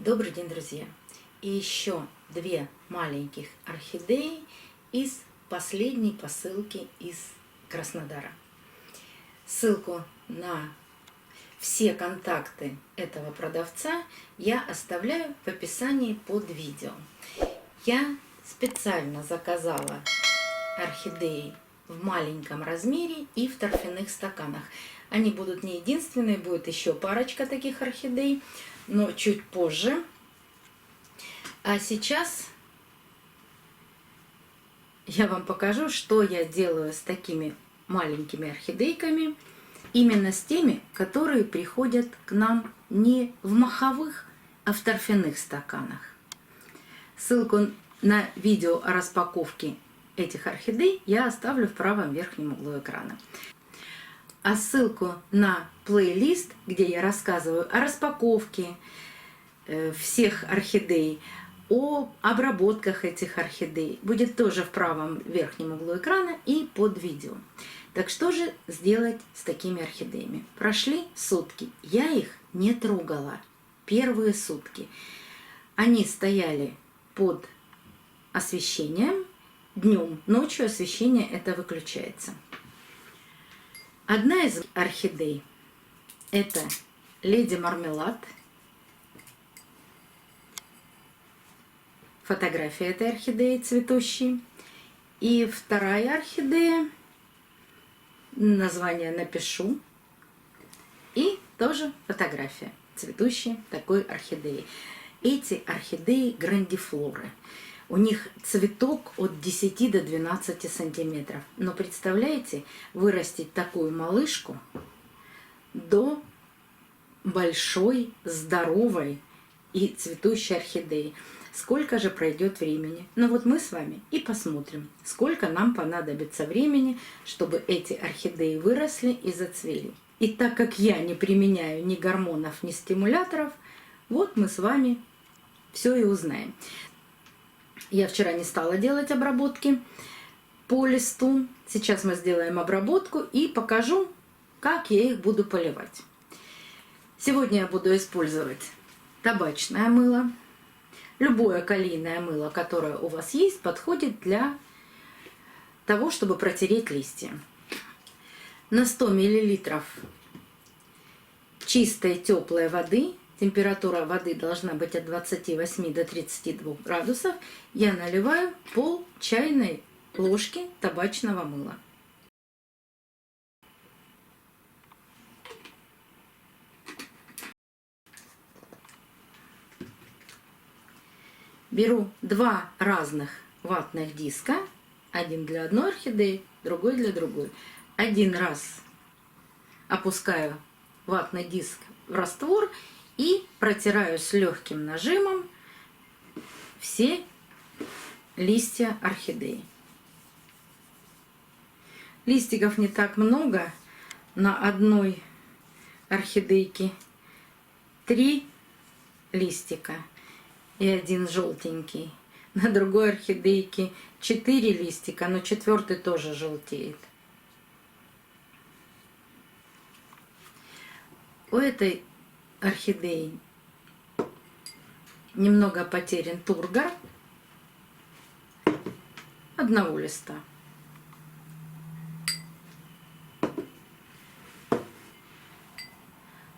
Добрый день, друзья! И еще две маленьких орхидеи из последней посылки из Краснодара. Ссылку на все контакты этого продавца я оставляю в описании под видео. Я специально заказала орхидеи в маленьком размере и в торфяных стаканах. Они будут не единственные, будет еще парочка таких орхидей, но чуть позже. А сейчас я вам покажу, что я делаю с такими маленькими орхидейками, именно с теми, которые приходят к нам не в маховых, а в торфяных стаканах. Ссылку на видео о распаковке этих орхидей я оставлю в правом верхнем углу экрана. А ссылку на плейлист, где я рассказываю о распаковке всех орхидей, о обработках этих орхидей, будет тоже в правом верхнем углу экрана и под видео. Так что же сделать с такими орхидеями? Прошли сутки, я их не трогала. Первые сутки. Они стояли под освещением днем, ночью освещение это выключается. Одна из орхидей — это Леди Мармелад. Фотография этой орхидеи цветущей. И вторая орхидея, название напишу, и тоже фотография цветущей такой орхидеи. Эти орхидеи грандифлоры. У них цветок от 10 до 12 сантиметров. Но представляете, вырастить такую малышку до большой, здоровой и цветущей орхидеи. Сколько же пройдет времени? Ну вот мы с вами и посмотрим, сколько нам понадобится времени, чтобы эти орхидеи выросли и зацвели. И так как я не применяю ни гормонов, ни стимуляторов, вот мы с вами все и узнаем. Я вчера не стала делать обработки по листу. Сейчас мы сделаем обработку и покажу, как я их буду поливать. Сегодня я буду использовать табачное мыло. Любое калийное мыло, которое у вас есть, подходит для того, чтобы протереть листья. На 100 мл чистой теплой воды, температура воды должна быть от 28 до 32 градусов, я наливаю пол чайной ложки табачного мыла. Беру два разных ватных диска, один для одной орхидеи, другой для другой. Один раз опускаю ватный диск в раствор и протираю с легким нажимом все листья орхидеи. Листиков не так много, на одной орхидейке 3 листика и один желтенький. На другой орхидейке 4 листика, но 4-й тоже желтеет. У этой орхидеи немного потерян тургор одного листа.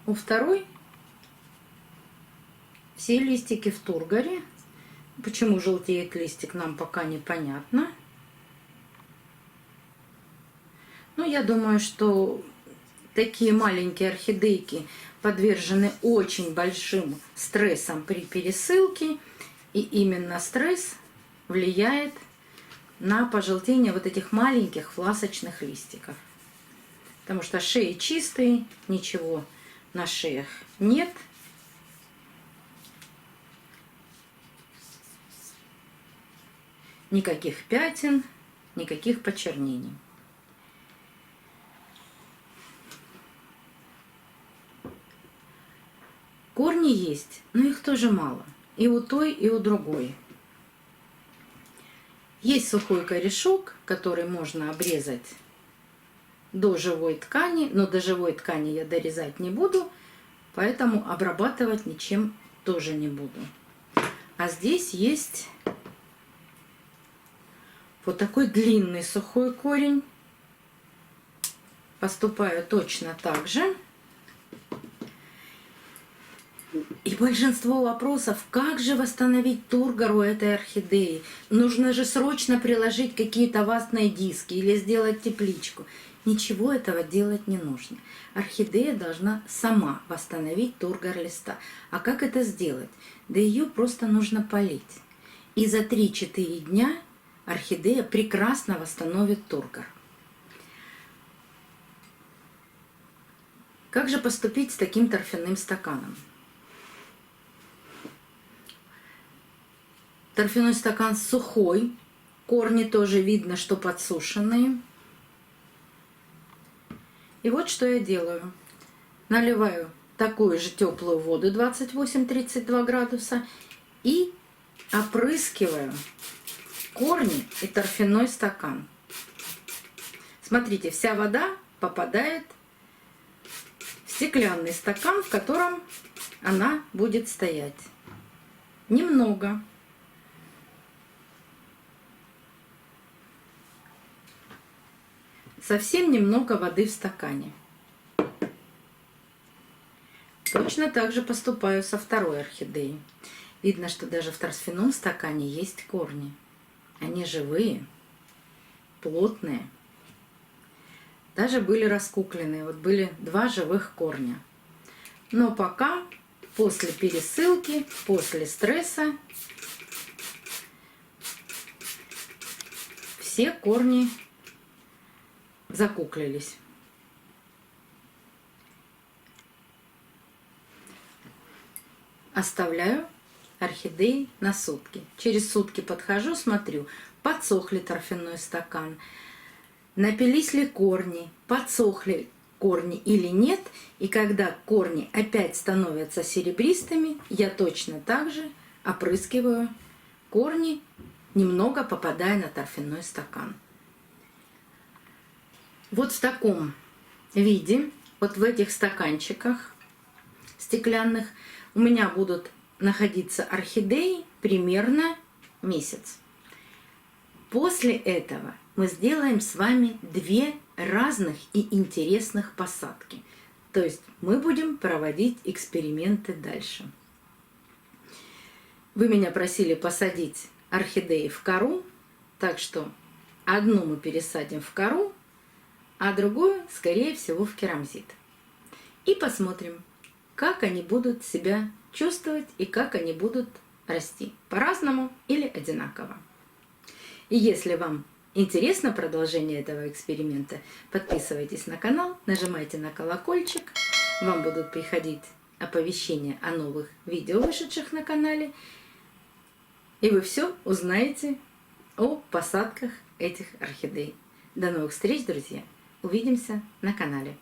У второй все листики в тургоре. Почему желтеет листик, нам пока непонятно. Но я думаю, что такие маленькие орхидейки подвержены очень большим стрессам при пересылке. И именно стресс влияет на пожелтение вот этих маленьких фласочных листиков. Потому что шеи чистые, ничего на шеях нет. Никаких пятен, никаких почернений. Корни есть, но их тоже мало. И у той, и у другой. Есть сухой корешок, который можно обрезать до живой ткани, но до живой ткани я дорезать не буду, поэтому обрабатывать ничем тоже не буду. А здесь есть вот такой длинный сухой корень. Поступаю точно так же. И большинство вопросов, как же восстановить тургор у этой орхидеи? Нужно же срочно приложить какие-то ватные диски или сделать тепличку. Ничего этого делать не нужно. Орхидея должна сама восстановить тургор листа. А как это сделать? Да ее просто нужно полить. И за 3-4 дня орхидея прекрасно восстановит тургор. Как же поступить с таким торфяным стаканом? Торфяной стакан сухой, корни тоже видно, что подсушенные. И вот что я делаю. Наливаю такую же теплую воду 28-32 градуса и опрыскиваю корни и торфяной стакан. Смотрите, вся вода попадает в стеклянный стакан, в котором она будет стоять. Немного. Совсем немного воды в стакане. Точно так же поступаю со второй орхидеей. Видно, что даже в торфяном стакане есть корни. Они живые, плотные. Даже были раскукленные. Вот были 2 живых корня. Но пока, после пересылки, после стресса, все корни закуклились. Оставляю орхидеи на сутки. Через сутки подхожу, смотрю, подсох ли торфяной стакан, напились ли корни, подсохли корни или нет. И когда корни опять становятся серебристыми, я точно так же опрыскиваю корни, немного попадая на торфяной стакан. Вот в таком виде, вот в этих стаканчиках стеклянных, у меня будут находиться орхидеи примерно месяц. После этого мы сделаем с вами 2 разных и интересных посадки. То есть мы будем проводить эксперименты дальше. Вы меня просили посадить орхидеи в кору, так что одну мы пересадим в кору, а другую, скорее всего, в керамзит. И посмотрим, как они будут себя чувствовать и как они будут расти. По-разному или одинаково. И если вам интересно продолжение этого эксперимента, подписывайтесь на канал, нажимайте на колокольчик. Вам будут приходить оповещения о новых видео, вышедших на канале. И вы все узнаете о посадках этих орхидей. До новых встреч, друзья! Увидимся на канале.